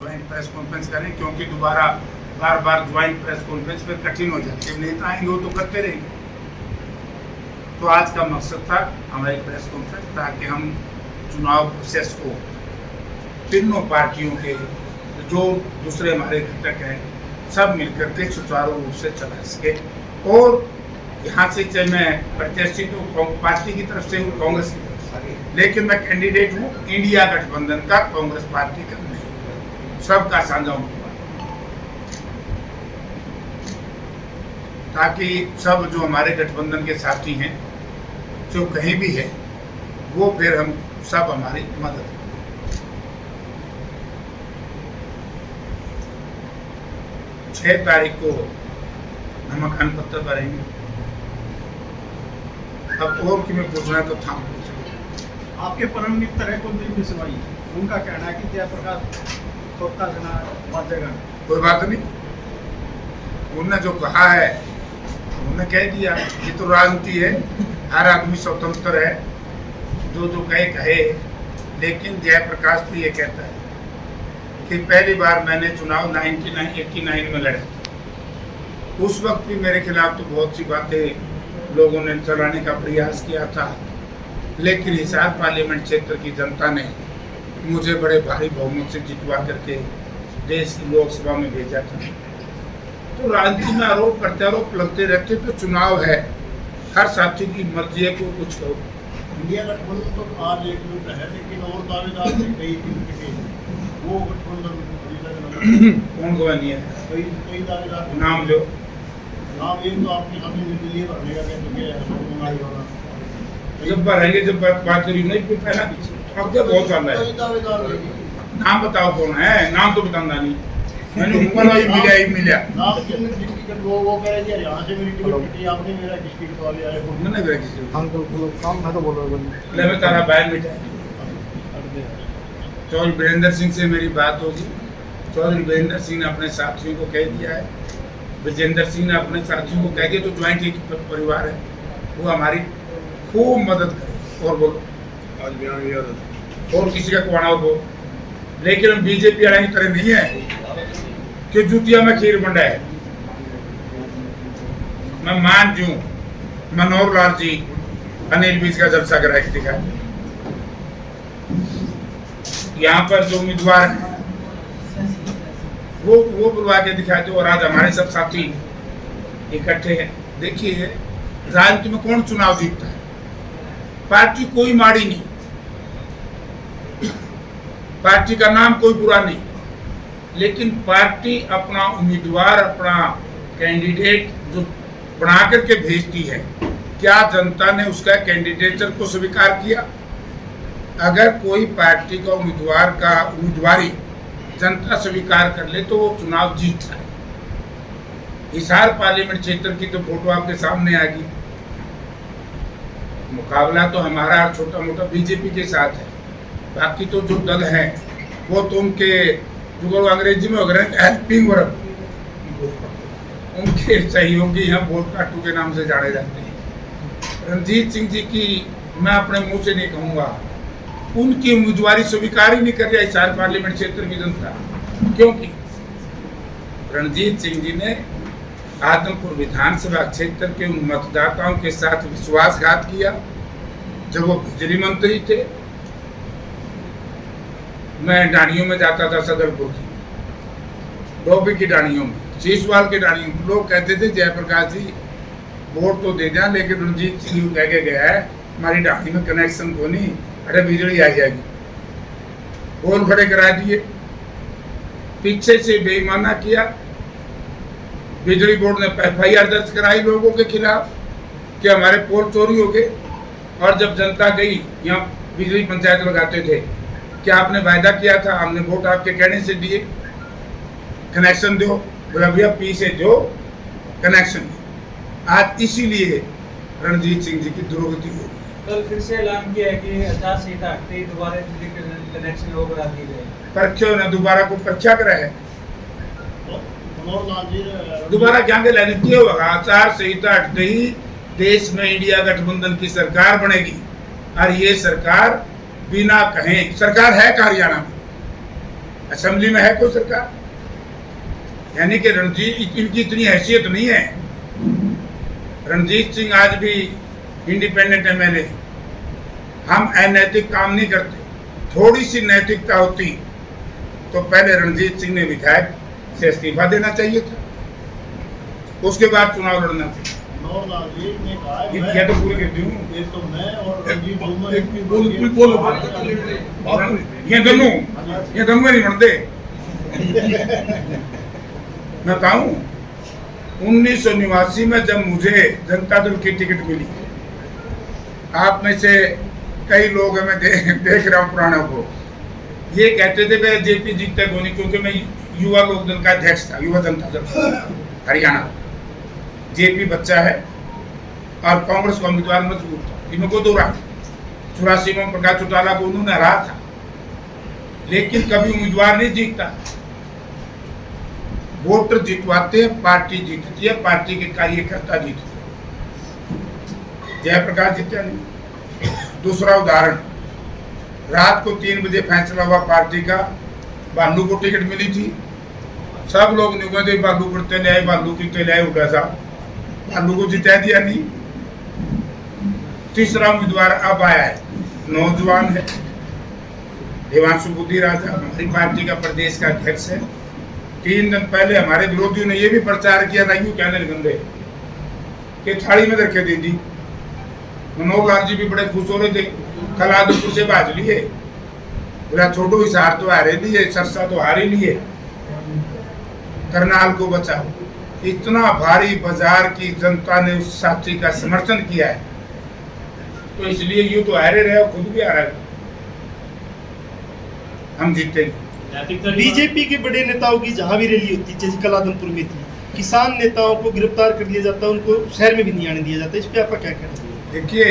Joint press conference करें, क्योंकि दोबारा बार बार ज्वाइंट प्रेस कॉन्फ्रेंस में कठिन हो जाती है। नेता आएंगे वो तो करते रहेंगे। तो आज का मकसद था हमारी प्रेस कॉन्फ्रेंस, ताकि हम चुनाव प्रोसेस को तीनों पार्टियों के जो दूसरे हमारे घटक हैं सब मिलकर के सुचारू रूप से चला सके। और यहाँ से चाहे मैं प्रत्याशी तो पार्टी की तरफ से हूँ, कांग्रेस की तरफ से, लेकिन मैं कैंडिडेट हूँ इंडिया गठबंधन का, कांग्रेस पार्टी का नहीं, सबका साझा हूँ, ताकि सब जो हमारे गठबंधन के साथी हैं जो कहीं भी है वो फिर हम सब हमारी मदद। 6 तारीख को नामांकन पत्र भरेंगे। अब और कि मैं पूछना तो था आपके परम मित्र है कुलदीप बिश्नोई, उनका कहना है कि जयप्रकाश छोटा जना बात जगह कोई बात नहीं, उन्होंने जो कहा है उन्होंने कह दिया। ये तो राजनीति है, हर आदमी स्वतंत्र है, जो जो कहे। लेकिन जयप्रकाश तो ये कहता है कि पहली बार मैंने चुनाव 1989 में लड़े, उस वक्त भी मेरे खिलाफ तो बहुत सी बातें लोगों ने चलाने का प्रयास किया था, लेकिन हिसार पार्लियामेंट क्षेत्र की जनता ने मुझे बड़े भारी बहुमत से जितवा करके देश की लोकसभा में भेजा था। तो राजनीति में आरोप प्रत्यारोप लगते रहते, तो चुनाव है, हर साथी की मर्जी है को कुछ करो। इंडिया गठबंधन तो आज एक मिनट है, लेकिन और दावेदार भी कई वो गठबंधन कौन कौन नहीं है, कई दावेदार नाम लो। नाम एक तो आपके सामने दिल्ली भरने का कहते जब भरेंगे, जब बात करी नहीं पहला अब क्या बहुत चल रहा है, नाम बताओ कौन है, नाम तो बताना नहीं, मैंने ऊपर ही मिला नाम डिस्ट्रिक्ट वो कह रहे यहाँ से मेरी टिकट कटी, आपने मेरा डिस्ट्रिक्ट वाले आए हो, मैंने मेरा किसी अंकल बोलो काम मैं तो बोल रहा हूँ ले मैं तारा बैन मिटा। चौधरी वीरेंद्र सिंह से मेरी बात होगी। चौधरी वीरेंद्र सिंह ने अपने साथियों को कह दिया है, विजेंद्र सिंह ने अपने साथियों को कह दिया, तो ज्वाइंट एक परिवार है, वो हमारी खूब मदद करे। और बोलो और किसी का कुआना हो, लेकिन हम बीजेपी वाले की तरह नहीं है कि जुतिया में खीर बंडा है। मैं मान जू मनोहर लाल जी अनिल बीज का जलसा करा के दिखा, यहाँ पर जो उम्मीदवार हैं वो बुलवा के दिखाते, और आज हमारे सब साथी इकट्ठे हैं। देखिए राजनीति में कौन चुनाव जीतता है, पार्टी कोई माड़ी नहीं, पार्टी का नाम कोई बुरा नहीं, लेकिन पार्टी अपना उम्मीदवार, अपना कैंडिडेट जो बना करके भेजती है, क्या जनता ने उसका कैंडिडेचर को स्वीकार किया? अगर कोई पार्टी का उम्मीदवार का उम्मीदवारी जनता स्वीकार कर ले तो वो चुनाव जीतता है। हिसार पार्लियामेंट क्षेत्र की तो फोटो आपके सामने आ गई। मुकाबला तो हमारा छोटा मोटा बीजेपी के साथ है, बाकी तो जो दल है वो तो उनके जो अंग्रेजी में हेल्पिंग वर्क, उनके सहयोगी यहाँ वोट काटू के नाम से जाने जाते हैं। रणजीत सिंह जी की मैं अपने मुंह से नहीं कहूँगा, उनकी उम्मीदवारी स्वीकार ही नहीं कर रही हिसार पार्लियामेंट क्षेत्र की जनता, क्योंकि रणजीत सिंह जी ने आदमपुर विधानसभा क्षेत्र के उन मतदाताओं के साथ विश्वासघात किया जब वो बिजली मंत्री थे। मैं डाणियों में जाता था, सदरपुर की डोबी की डाणियों में, शीशवाल के डाणियों में, लोग कहते थे जयप्रकाश जी वोट तो दे दें, लेकिन रणजीत सिंह कह के गया है हमारी डाणी में कनेक्शन को नहीं, अरे बिजली आ जाएगी, पोल खड़े करा दिए, पीछे से बेईमाना किया। बिजली बोर्ड ने FIR दर्ज कराई लोगों के खिलाफ कि हमारे पोल चोरी हो गए। और जब जनता गई, यहाँ बिजली पंचायत लगाते थे, क्या आपने वायदा किया था, हमने वोट आपके कहने से दिए, कनेक्शन दो, बोला भैया पी से दो कनेक्शन दो। आज इसीलिए रणजीत सिंह जी की दुर्गति हो गई। कल फिर से ऐलान किया है कि 50 सीट हटते ही दोबारा कनेक्शन वो करा दिए गए। पर क्यों ना दोबारा को परीक्षा करा है, दोबारा क्या के लाने किया होगा? आचार संहिता हटते ही देश में इंडिया गठबंधन की सरकार बनेगी, और ये सरकार बिना कहें, सरकार है हरियाणा में, असेंबली में है कोई सरकार? यानी कि रणजीत, इनकी इतनी हैसियत नहीं है। रणजीत सिंह आज भी इंडिपेंडेंट एमएलए। हम अनैतिक काम नहीं करते। थोड़ी सी नैतिकता होती तो पहले रणजीत सिंह ने विधायक से इस्तीफा देना चाहिए था, उसके बाद चुनाव लड़ना चाहिए। नौलाल जी ने कहा है, ये तो पूरे कहती हूँ, ये तो मैं और रंजीत दोनों ये दोनों नहीं बनते। मैं कहूँ 1989 में जब मुझे जनता दल की टिकट मिली, आप में से कई लोग मैं देख रहा हूँ पुराना को, ये कहते थे भाई जेपी जीतता है नहीं, क्योंकि मैं युवा लोक दल का अध्यक्ष था, युवा जनता दल हरियाणा। जेपी बच्चा है और कांग्रेस का उम्मीदवार मजबूत था, इनको दो रहा। 84 में प्रकाश चौटाला को उन्होंने हरा था, लेकिन कभी उम्मीदवार नहीं जीतता। वोटर जितवाते हैं, पार्टी जीतती है, पार्टी के कार्यकर्ता जीतते हैं। जयप्रकाश जीते नहीं। दूसरा उदाहरण, रात को 3 बजे फैसला हुआ पार्टी का, बालू को टिकट मिली थी। सब लोग निगोदे बालू करते ले आए, बालू की ले आए, उठा साहब बालू को जिता दिया नहीं। तीसरा उम्मीदवार अब आया है, नौजवान है, देवांशु बुद्धि राजा, हमारी पार्टी का प्रदेश का अध्यक्ष है। 3 दिन पहले हमारे विरोधियों ने यह भी प्रचार किया था, यूं कहने गंदे कि थाली में रखे दे दी। मनोहर लाल जी भी बड़े खुश हो रहे थे, कल आदमपुर से बाज लिए, बोला छोटो हिसार तो हारे लिए, सरसा तो हारे लिए, करनाल को बचाओ। इतना भारी बाजार की जनता ने उस साथी का समर्थन किया है, तो इसलिए यूं तो हारे रहे, खुद भी हारा है, हम जीतेंगे। बीजेपी के बड़े नेताओं की जहां भी रैली होती है, जैसे कल आदमपुर में थी, किसान नेताओं को गिरफ्तार कर लिया जाता है, उनको शहर में भी नहीं आने दिया जाता, इस पे आपका क्या कहना है? देखिए,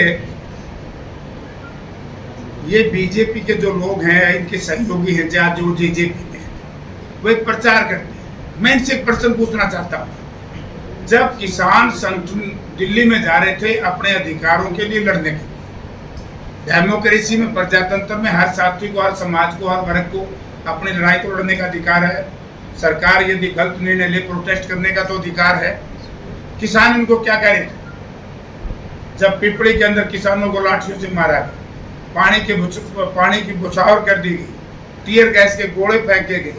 ये बीजेपी के जो लोग हैं, इनके सहयोगी हैं, जो जेजेपी में, वो एक प्रचार करते हैं। मैं इनसे एक प्रश्न पूछना चाहता हूँ, जब किसान संगठन दिल्ली में जा रहे थे अपने अधिकारों के लिए लड़ने के लिए, डेमोक्रेसी में, प्रजातंत्र में हर साथी को, हर समाज को, हर वर्ग को अपनी लड़ाई को लड़ने का अधिकार है। सरकार यदि गलत निर्णय ले, प्रोटेस्ट करने का तो अधिकार है। किसान इनको क्या कह रहे थे? जब पिपड़ी के अंदर किसानों को लाठियों से मारा गया, पानी की बौछार कर दी गई, टीयर गैस के गोले फेंके गए,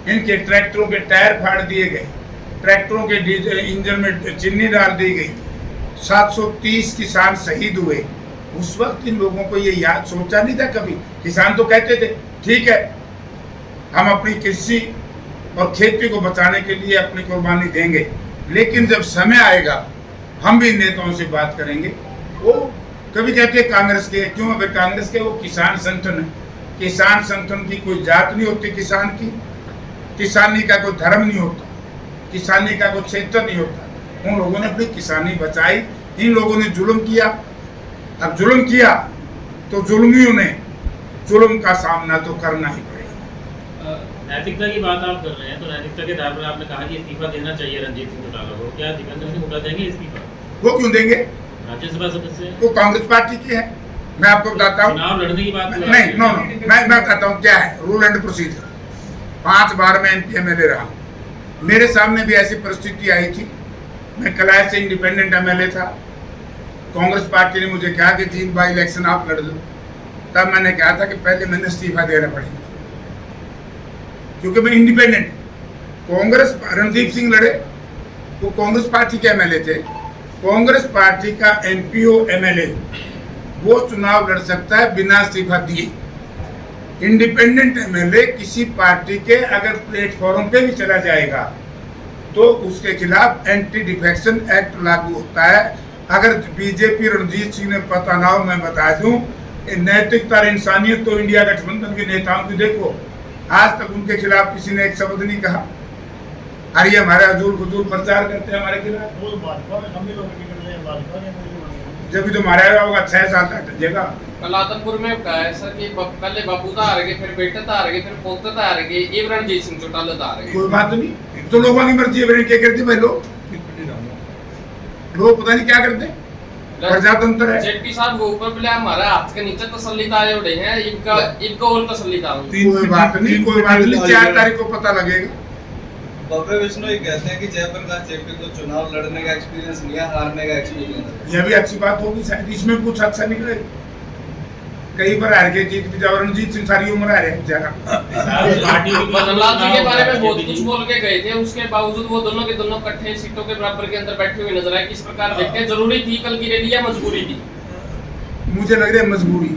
इनके ट्रैक्टरों के टायर फाड़ दिए गए, ट्रैक्टरों के इंजन में चिन्नी डाल दी गई, 730 किसान शहीद हुए। उस वक्त इन लोगों को ये याद सोचा नहीं था कभी? किसान तो कहते थे ठीक है, हम अपनी कृषि और खेती को बचाने के लिए अपनी कुर्बानी देंगे, लेकिन जब समय आएगा हम भी नेताओं से बात करेंगे। वो कभी कहते हैं कांग्रेस के, क्यों? अबे कांग्रेस के वो किसान संगठन है। किसान संगठन की कोई जात नहीं होती, किसान की, किसानी का कोई धर्म नहीं होता, किसानी का कोई क्षेत्र नहीं होता। उन लोगों ने अपनी किसानी बचाई, इन लोगों ने जुल्म किया। अब जुल्म किया तो जुल्मियों ने जुल्म का सामना तो करना ही पड़ेगा। नैतिकता की बात आप कर रहे हैं, तो नैतिकता के आधार पर आपने कहा कि इस्तीफा देना चाहिए रणजीत सिंह चौटाला को। क्या देवेंद्र सिंह हुड्डा देंगे इस्तीफा? वो क्यों देंगे? राज्यसभा सदस्य वो कांग्रेस पार्टी के हैं। मैं आपको बताता हूँ, चुनाव लड़ने की बात नहीं, नो, मैं बताता हूँ क्या है रूल एंड प्रोसीजर। 5 बार मैं MP MLA रहा, मेरे सामने भी ऐसी परिस्थिति आई थी। मैं कलाय से इंडिपेंडेंट MLA था, कांग्रेस पार्टी ने मुझे कहा कि 3 बार इलेक्शन आप लड़ लो। तब मैंने कहा था कि पहले मैंने इस्तीफा देना पड़ेगा, क्योंकि मैं इंडिपेंडेंट। कांग्रेस, रणदीप सिंह लड़े, वो कांग्रेस पार्टी के MLA थे। कांग्रेस पार्टी का MP हो MLA, वो चुनाव लड़ सकता है बिना इस्तीफा दिए। इंडिपेंडेंट MLA किसी पार्टी के अगर प्लेटफॉर्म पे भी चला जाएगा तो उसके खिलाफ एंटी डिफेक्शन एक्ट लागू होता है। अगर बीजेपी रणजीत सिंह ने पता ना हो, मैं बता दूं, नैतिकता और इंसानियत तो इंडिया गठबंधन के नेताओं की देखो, आज तक उनके खिलाफ किसी ने एक शब्द नहीं कहा। अरे ये हमारे हजूर फजूल प्रचार करते हैं हमारे खिलाफ। वो भाजपा में हम ही लोग टिकट ले, भाजपा ने जब भी तो मारा होगा 6 साल तक जगह। कल आदमपुर में कहा है सर कि पहले बापू तो हार गए, फिर बेटे तो हार गए, फिर पोते तो हार गए, ये रणजीत सिंह चौटाला तो हार गए। कोई बात नहीं, तो लोगों की मर्जी है। क्या करते भाई लोग पता नहीं क्या करते हैं। प्रजातंत्र है। जेपी साहब वो ऊपर बोले हमारा हाथ के नीचे तसल्लीदार उड़े हैं, इनका और तसल्लीदार कोई बात नहीं, 4 तारीख को पता लगेगा। भव्य बिश्नोई कहते हैं कि जयप्रकाश जेपी को चुनाव लड़ने का एक्सपीरियंस नहीं है, हारने का एक्सपीरियंस है। यह भी अच्छी बात होगी शायद, इसमें कुछ अच्छा निकले। कई बार हार के जीत भी जाओ, रणजीत सिंह सारी उम्र हारे बेचारा। बदलाव जी के बारे में बहुत कुछ बोल के गए थे, उसके बावजूद वो दोनों के दोनों इकट्ठे सीटों के बराबर के अंदर बैठे हुए नजर आए। किस प्रकार देखते हैं, जरूरी थी कल की रैली या मजबूरी थी? मुझे लग रहा है मजबूरी।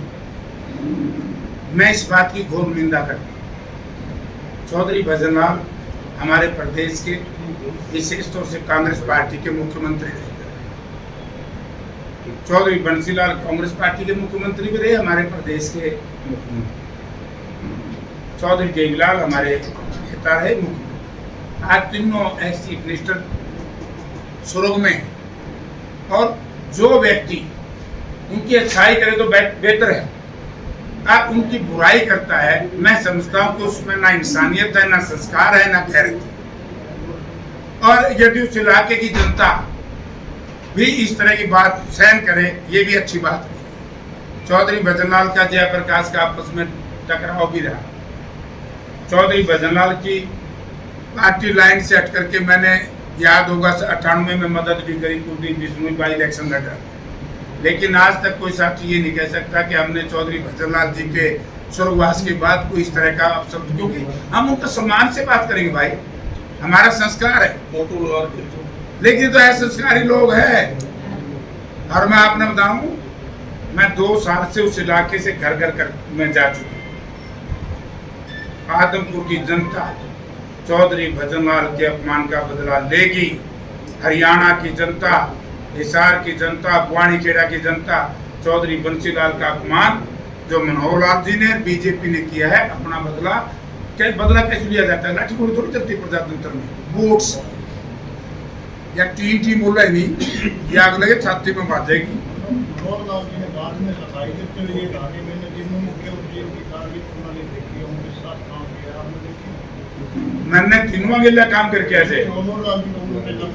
मैं इस बात की घोर निंदा करता हूँ। चौधरी भजनलाल हमारे प्रदेश के, विशेष तौर से कांग्रेस पार्टी के मुख्यमंत्री रहे। चौधरी बंसीलाल कांग्रेस पार्टी के मुख्यमंत्री भी रहे, हमारे प्रदेश के मुख्यमंत्री। चौधरी देवीलाल हमारे नेता रहे, मुख्यमंत्री। आज तीनों एक्स चीफ मिनिस्टर स्वर्ग में हैं। और जो व्यक्ति उनकी अच्छाई करे तो बेहतर है, आप उनकी बुराई करता है, मैं समझता हूं कि उसमें ना इंसानियत है, ना संस्कार है, ना गैरत है। और यदि उस इलाके की जनता भी इस तरह की बात सहन करे, ये भी अच्छी बात है। चौधरी भजनलाल का जयप्रकाश का आपस में टकराव भी रहा। चौधरी भजनलाल की पार्टी लाइन से हट करके मैंने, याद होगा 98 में मदद भी करी कुलदीप बिश्नोई बाई इलेक्शन लड़ा, लेकिन आज तक कोई साथी ये नहीं कह सकता कि हमने चौधरी भजनलाल जी के स्वर्गवास के बाद कोई इस तरह का शब्द, क्योंकि हम उनका सम्मान से बात करेंगे भाई, हमारा संस्कार है। लेकिन तो ऐसे संस्कारी लोग हैं। और मैं आपने बताऊं, मैं 2 साल से उस इलाके से घर घर कर मैं जा चुका हूं। आदमपुर की जनता चौधरी भजनलाल के अपमान का बदला लेगी। हरियाणा की जनता, हिसार की जनता, बुआनीखेड़ा की जनता चौधरी बंसीलाल का अपमान जो मनोहर लाल जी ने, बीजेपी ने किया है, अपना बदला कैसे लिया जाता है? लाठी गोली थोड़ी चलती प्रजातंत्र में, वोट से या टी बोला ही नहीं, ये आग लगे छाती में बाजेगी। मनोहर लाल जी ने बाद में सफाई देते हुए ये कहा कि मैंने जिन मुख्यमंत्रियों की कार्य प्रणाली देखी है, उनके साथ काम किया, हमने देखी। मैंने तीनों अकेला काम करके ऐसे मनोहर लाल जी को उनके साथ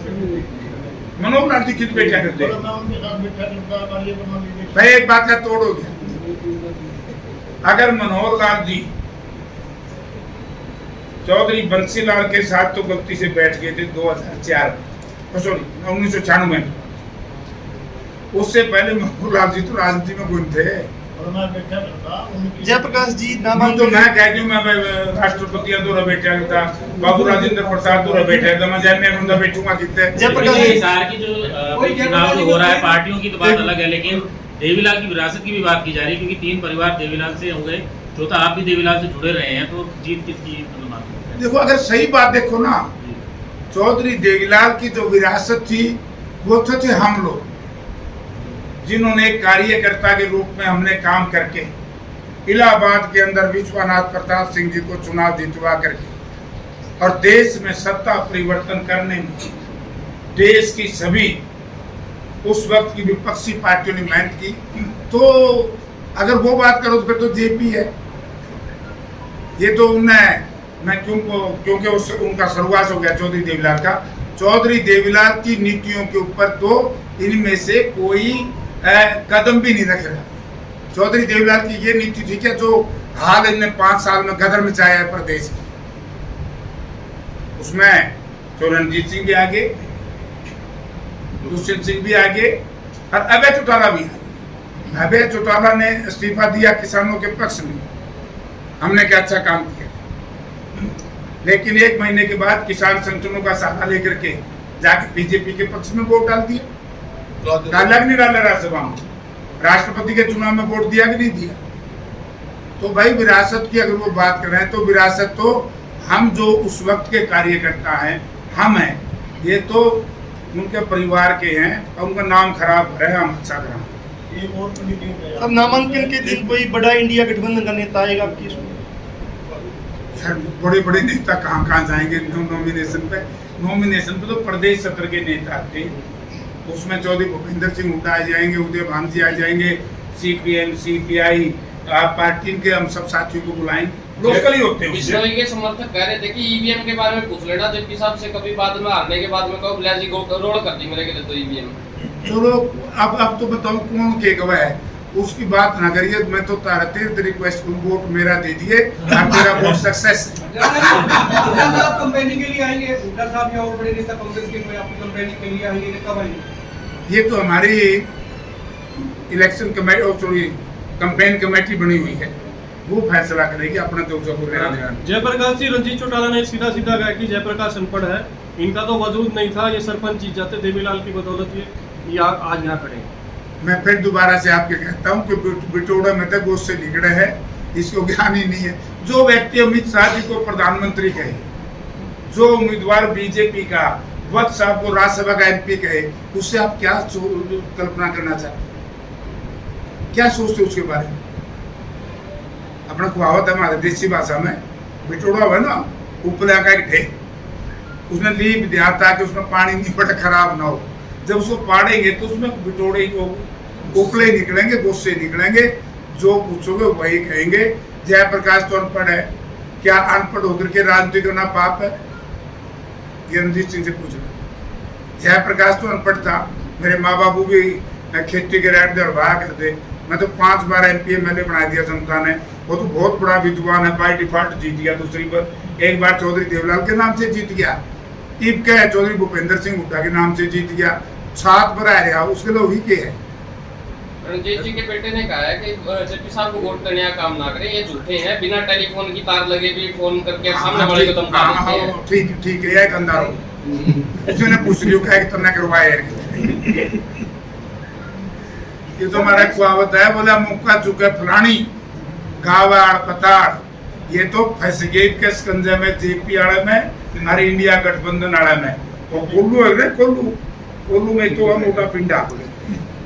मनोहर लाल जी किस बैठा करते मैं उनके साथ बैठा करता, कार्य प्रणाली देखी। भाई एक बात का तोड़ हो गया। अगर मनोहर लाल जी चौधरी बंसीलाल के साथ तो गलती से बैठ गए थे 2004 सॉरी 1996 में, उससे पहले मनोहर लाल जी तो राजनीति में गुण थे। जयप्रकाश जी तो नामांकन मैं कह दूं, मैं राष्ट्रपति दौरा बैठा था, बाबू राजेंद्र प्रसाद दौरा बैठा था, मैं जैन में बैठूंगा कितने। जयप्रकाश हिसार की जो चुनाव जो हो रहा है, पार्टियों की तो बात अलग है, लेकिन देवीलाल की विरासत की भी बात की जा रही है, क्योंकि 3 परिवार देवीलाल से हो गए, चौथा आप भी देवीलाल से जुड़े रहे हैं, तो जीत किसकी? देखो, अगर सही बात देखो ना, चौधरी देवीलाल की जो विरासत थी वो थे हम लोग, जिन्होंने एक कार्यकर्ता के रूप में हमने काम करके इलाहाबाद के अंदर विश्वनाथ प्रताप सिंह जी को चुनाव जितवा करके और देश में सत्ता परिवर्तन करने में देश की सभी उस वक्त की विपक्षी पार्टियों ने मेहनत की। तो अगर वो बात करो तो फिर तो जेपी है। ये तो मैं क्योंकि उनका सर्वनाश हो गया चौधरी देवीलाल का। चौधरी देवीलाल की नीतियों के ऊपर तो इनमें से कोई कदम भी नहीं रख रहा। चौधरी देवीलाल की ये नीति थी क्या जो हाल इनने 5 साल में गदर मचाया है प्रदेश में, उसमें तो रणजीत सिंह भी आगे, दुष्यंत सिंह भी आगे और अभय चौटाला भी आगे। अभय चौटाला ने इस्तीफा दिया किसानों के पक्ष में, हमने क्या अच्छा काम किया, लेकिन 1 महीने के बाद किसान संगठनों का सहारा लेकर के जाके बीजेपी के पक्ष में वोट डाल दिया। डाला नहीं डाला राज्यसभा में, राष्ट्रपति के चुनाव में वोट दिया कि नहीं दिया। तो भाई विरासत की अगर वो बात कर रहे हैं तो विरासत तो हम जो उस वक्त के कार्यकर्ता हैं हम हैं, ये तो उनके परिवार के हैं और उनका नाम खराब है, हम अच्छा करें। अब नामांकन के दिन कोई बड़ा इंडिया गठबंधन का नेता आएगा आपकी इसमें? यार बड़े बड़े नेता कहाँ जाएंगे नॉमिनेशन पे? नॉमिनेशन पे तो प्रदेश सत्र के नेता थे, उसमें चौधरी भूपेंद्र सिंह हुड्डा आ जाएंगे, उदय भान जी आ जाएंगे, सीपीएम सीपीआई आप पार्टी के हम सब साथियों को बुलाएंगे, लोकल ही होते हैं। बिश्नोई के समर्थक कह रहे थे कि ईवीएम के बारे में पूछ लेना जेपी साहब से, कभी बाद में हारने के बाद में कहो बिलाजी रोड कर दी मेरे के लिए तो ईवीएम चलो अब तो बताओ कौन के गवाह है, उसकी बात ना करिए। मैं तो तीर्थ रिक्वेस्ट करूँ, वोट मेरा दे दिए और मेरा वोट सक्सेस है। हुड्डा साहब कंपेनिंग के लिए आएंगे, हुड्डा साहब या और बड़े नेता कांग्रेस के में आपकी कंपेनिंग के लिए आएंगे, कब आएंगे? ये तो हमारी इलेक्शन कमेटी और सॉरी कैंपेन कमेटी बनी हुई है, वो फैसला करेगी अपने तो को लेना देना। जयप्रकाश जी, रंजीत चौटाला ने सीधा कहा कि जयप्रकाश अनपढ़ है, इनका तो वजूद नहीं था, ये सरपंच जीत जाते देवीलाल की बदौलत ये आज यहाँ खड़े हैं। मैं फिर दोबारा से आपके कहता हूँ कि बिटोड़ा में तक उससे निकले है, इसको ज्ञान ही नहीं है। जो व्यक्ति अमित शाह जी को प्रधानमंत्री कहे, जो उम्मीदवार बीजेपी का वत्स साहब को राज्यसभा का एमपी कहे, उससे आप क्या कल्पना करना चाहते हैं, क्या सोचते उसके बारे में? अपना कहावत है हमारे देसी भाषा में, बिटोड़ा है ना उपला का एक ढे, उसने लीप दिया ताकि उसमें पानी नहीं पड़े, खराब ना हो। जब उसको पाड़ेंगे तो उसमें बिटोड़े उपले निकलेंगे, गुस्से निकलेंगे, जो पूछोगे वही कहेंगे। जयप्रकाश तो अनपढ़ है, क्या अनपढ़ होकर के राजनीति करना पाप है? ये रणजीत सिंह से पूछना। जयप्रकाश तो अनपढ़ था, मेरे माँ बाबू भी खेती के रेट और भाग करते, मैं तो 5 बार एमपी एमएलए बना दिया जनता ने। वो तो बहुत बड़ा विद्वान है, बाय डिफॉल्ट जीत गया। दूसरी बार एक बार चौधरी देवलाल के नाम से जीत गया, ईब के चौधरी भूपेंद्र सिंह हुड्डा के नाम से जीत गया। 7 बार आ रहा, उसके लिए वही के है। रणजीत जी के बेटे ने कहा है कि जेपी साहब को वोट करने का काम ना करें, ये झूठे हैं, बिना टेलीफोन की तार लगे भी फोन करके सामने वाले को धमका देते हैं। ठीक है, एक अंदर हो उसने पूछ लियो क्या कि तुमने करवाए है। ये तो हमारा कहावत है, बोला मुक्का चुके फलानी गावाड़ पताड़, ये तो फंस गई के स्कंजे में, जेपी आड़े में, हमारे इंडिया गठबंधन आड़े में। और कोल्लू है, कोल्लू में तो हम मोटा पिंडा,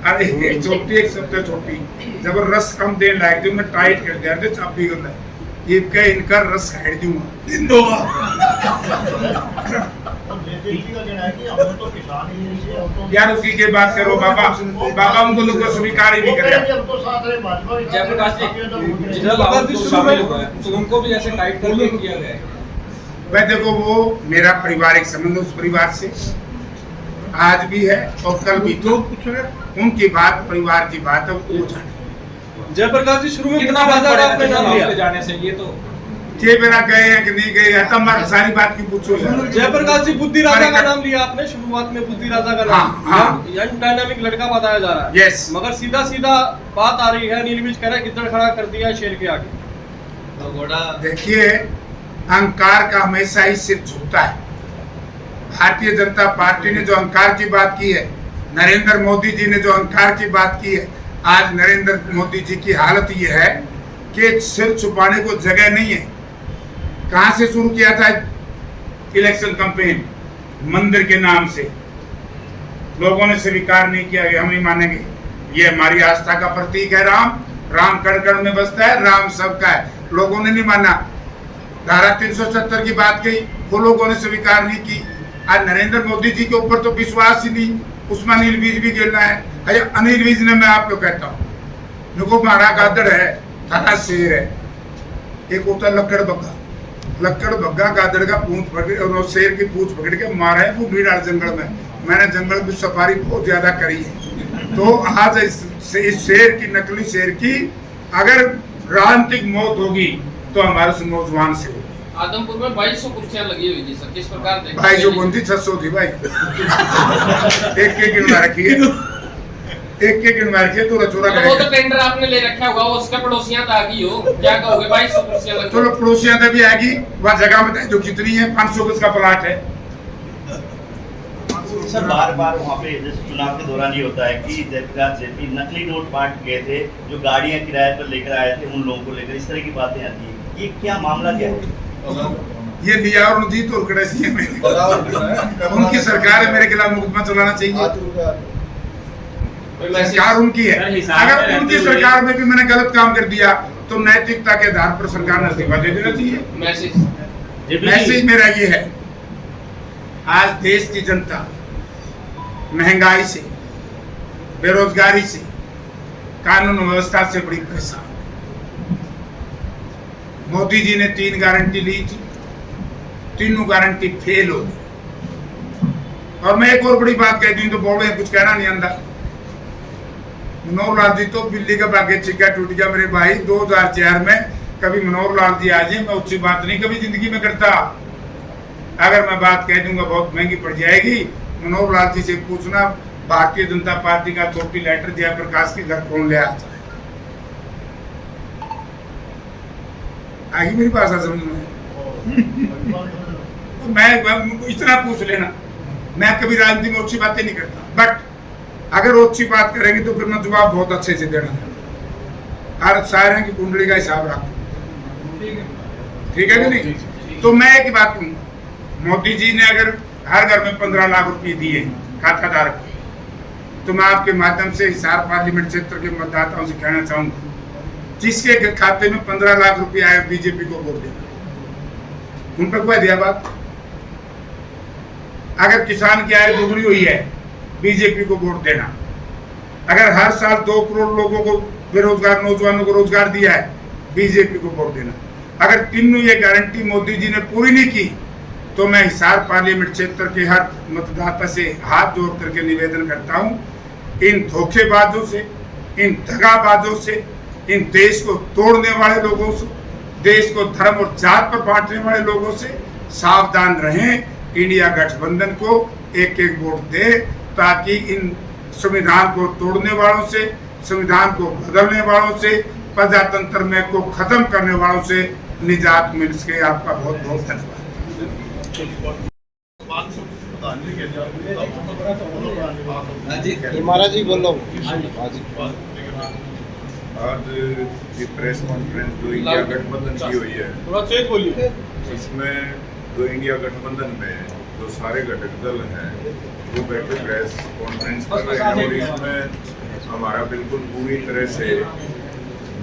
अरे एक छोटी एक सबसे छोटी जबरदस्त कम देर लायक जो मैं टाइट कर दिया थे चापी कर ये के इनका रस काट दूंगा दिन दो यार उसकी के बात करो बाबा उनको लोग स्वीकार ही नहीं करे। उनको भी ऐसे टाइट करके किया गया है। भाई देखो वो मेरा पारिवारिक संबंध उस परिवार से आज भी है और कल भी, तो उनकी बात परिवार की बात है, वो जाने। जयप्रकाश जी शुरू में कितना बात आपने नाम लिया जाने से, ये तो के मेरा गए हैं कि नहीं गए हैं, तब सारी बात की पूछो। जयप्रकाश जी बुद्धि राजा का नाम लिया आपने शुरुआत में, बुद्धि राजा का नाम यंग डायनामिक लड़का बताया जा रहा है। यस, मगर सीधा बात आ रही है, नील विज कह रहा है गिद्दड़ खड़ा कर दिया शेर के आगे। देखिए अहंकार का हमेशा ही सिर झुकता है। भारतीय जनता पार्टी ने जो अहंकार की बात की है, नरेंद्र मोदी जी ने जो अहंकार की बात की है, आज नरेंद्र मोदी जी की हालत ये है कि सिर छुपाने को जगह नहीं है। कहां से शुरू किया था इलेक्शन कैंपेन? मंदिर के नाम से। लोगों ने स्वीकार नहीं किया कि हम नहीं मानेंगे, ये हमारी आस्था का प्रतीक है। राम कण कण में बसता है, राम सबका है। लोगों ने नहीं माना। धारा 370 की बात कही, वो लोगों ने स्वीकार नहीं की। आज नरेंद्र मोदी जी के ऊपर तो विश्वास ही नहीं, उसमें अनिल विज भी गिरना है। अरे अनिल विज ने, मैं आपको कहता हूँ, देखो हमारा गादड़ है, थाना शेर है, एक होता लक्कड़ बग्गा गादड़ का पूंछ पकड़ और शेर की पूंछ पकड़ के मारा है वो भीड़ जंगल में। मैंने जंगल में सफारी बहुत ज्यादा करी है। तो आज इस शेर की, नकली शेर की अगर राजनीतिक मौत होगी तो हमारे से नौजवान से होगी। आदमपुर में 2200 कुर्सियां लगी हुई थी सर, किस प्रकार देखते हैं? 2200 थी भाई। एक गिनवा रखी है, एक गिनवा रखी है, तो चोरा वो तो टेंडर आपने ले रखा होगा, वो उसका पड़ोसियां तो आगी हो, क्या कहोगे? 2200 कुर्सियां लगी। चलो पड़ोसियां तो भी आएगी, वहाँ जगह बताए जो कितनी है, 500 गज का प्लाट है। सर बार वहाँ पे जैसे चुनाव के दौरान ये होता है कि जयप्रकाश जेपी नकली नोट बांट गए थे, जो गाड़ियाँ किराए पर लेकर आए थे उन लोगों को लेकर, इस तरह की बातें आती है। ये क्या मामला क्या है? ये लिया और रणजीत और कड़ैसी में उनकी सरकार है, मेरे खिलाफ मुकदमा चलाना चाहिए। सरकार उनकी है, अगर उनकी सरकार में भी मैंने गलत काम कर दिया तो नैतिकता के आधार पर सरकार ने इस्तीफा दे देना चाहिए। मैसेज मेरा ये है, आज देश की जनता महंगाई से, बेरोजगारी से, कानून व्यवस्था से बड़ी परेशान। मोदी जी ने 3 गारंटी ली थी, तीनों गारंटी फेल हो गई और मैं एक और बड़ी बात कह दी तो बोले कुछ कहना नहीं आंदा। मनोहर लाल जी तो बिल्ली का बागे छिक्का टूट गया मेरे भाई। 2004 में कभी मनोहर लाल जी आ जाए, मैं उससे बात नहीं कभी जिंदगी में करता। अगर मैं बात कह दूंगा बहुत महंगी पड़ जाएगी। मनोहर लाल जी से पूछना भारतीय जनता पार्टी का छोटी लेटर जयप्रकाश के घर कौन ले आता है। आगे मेरी भाषा समझ में तो मैं इतना पूछ लेना। मैं कभी राजनीति में अच्छी बातें नहीं करता, बट अगर अच्छी बात करेंगे तो फिर मैं जवाब बहुत अच्छे से देना। हर सारे की कुंडली का हिसाब रखो, ठीक है कि नहीं। तो मैं एक बात कहूँ, मोदी जी ने अगर हर घर में 15 लाख रुपए दिए खाता धारक को, तो मैं आपके माध्यम से हिसार पार्लियामेंट क्षेत्र के मतदाताओं से कहना चाहूंगा, जिसके खाते में 15 लाख रुपए आए बीजेपी को वोट देना। उन पर कोई दिया बात। अगर किसान की आय दोगुनी हुई है, बीजेपी को वोट देना। अगर हर साल 2 करोड़ लोगों को बेरोजगार नौजवानों को रोजगार दिया है, बीजेपी को वोट देना। अगर तीनों ये गारंटी मोदी जी ने पूरी नहीं की, तो मैं हिसार पार्लियामेंट क्षेत्र के हर मतदाता से हाथ जोड़ करके निवेदन करता हूं, इन धोखेबाजों से, इन दगाबाजों से, इन देश को तोड़ने वाले लोगों से, देश को धर्म और जात पर बांटने वाले लोगों से सावधान रहें। इंडिया गठबंधन को एक एक वोट दे, ताकि इन संविधान को तोड़ने वालों से, संविधान को बदलने वालों से, प्रजातंत्र में को खत्म करने वालों से निजात मिल सके। आपका बहुत बहुत धन्यवाद। महाराज जी बोलो। आज ये प्रेस कॉन्फ्रेंस जो इंडिया गठबंधन की हुई है, थोड़ा तेज बोलिए। इसमें जो इंडिया गठबंधन में जो सारे घटक दल हैं वो बैठे प्रेस कॉन्फ्रेंस कर रहे हैं, और इसमें हमारा बिल्कुल पूरी तरह से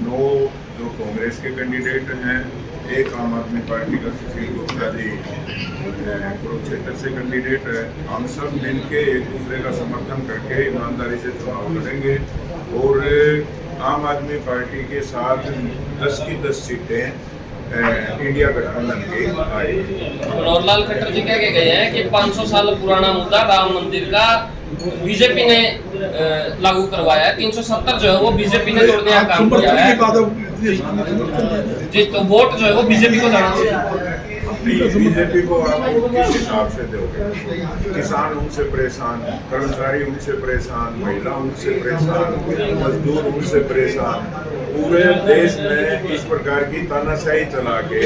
9 जो कांग्रेस के कैंडिडेट हैं, एक आम आदमी पार्टी का सुशील गुप्ता जी कुरुक्षेत्र से कैंडिडेट है। हम सब मिलके एक दूसरे का समर्थन करके ईमानदारी से चुनाव लड़ेंगे, और आम आदमी पार्टी के साथ 10 की 10 सीटें इंडिया गठबंधन के आएगी। मनोहर लाल खट्टर जी कह के गए हैं कि 500 साल पुराना मुद्दा राम मंदिर का बीजेपी ने लागू करवाया है। 370 जो है वो बीजेपी ने तोड़ने का काम किया है जी, तो वोट जो है वो बीजेपी को जाना चाहिए। बीजेपी को आप किस हिसाब से दोगे? किसान उनसे परेशान, कर्मचारी उनसे परेशान, महिला उनसे परेशान, मजदूर उनसे परेशान। पूरे देश में इस प्रकार की तानाशाही चला के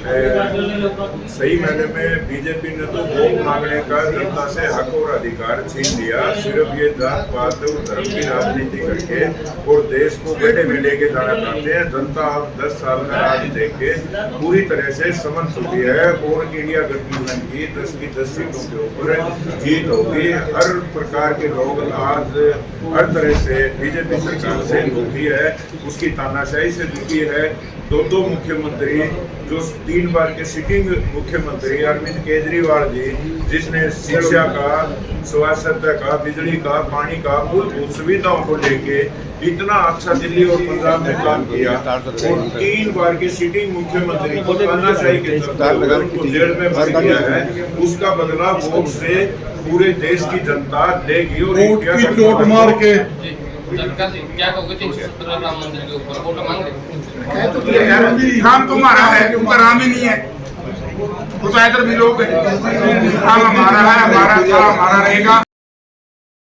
सही मायने में बीजेपी ने तो वोट मांगने का जनता से हक और अधिकार छीन लिया। सिर्फ ये जात पात और धर्म की राजनीति करके और देश को गड्ढे में लेके जाना चाहते हैं। जनता अब 10 साल का राज देख के पूरी तरह से समझ चुकी है, और इंडिया गठबंधन की 10 की 10 सीटों के ऊपर जीत होगी। हर प्रकार के लोग आज हर तरह से बीजेपी सरकार से दुखी है, उसकी तानाशाही से दुखी है। 2 मुख्यमंत्री, जो 3 बार के सिटिंग मुख्यमंत्री अरविंद केजरीवाल जी, जिसने शिक्षा का, स्वास्थ्य का, बिजली का, पानी का, मूलभूत सुविधाओं को लेके इतना अच्छा दिल्ली और पंजाब में काम किया, और 3 बार के सिटिंग मुख्यमंत्री को तानाशाही के चलते उनको जेल में भर दिया है, उसका बदला वोट से पूरे देश की जनता लेगी। और चोट मार के क्या कहोगे 370 राम मंदिर के ऊपर वोट मांग रहे? तो काम तो हमारा है, उनका नाम ही नहीं है। वो तो इधर भी लोग हैं, काम हमारा है, हमारा रहेगा।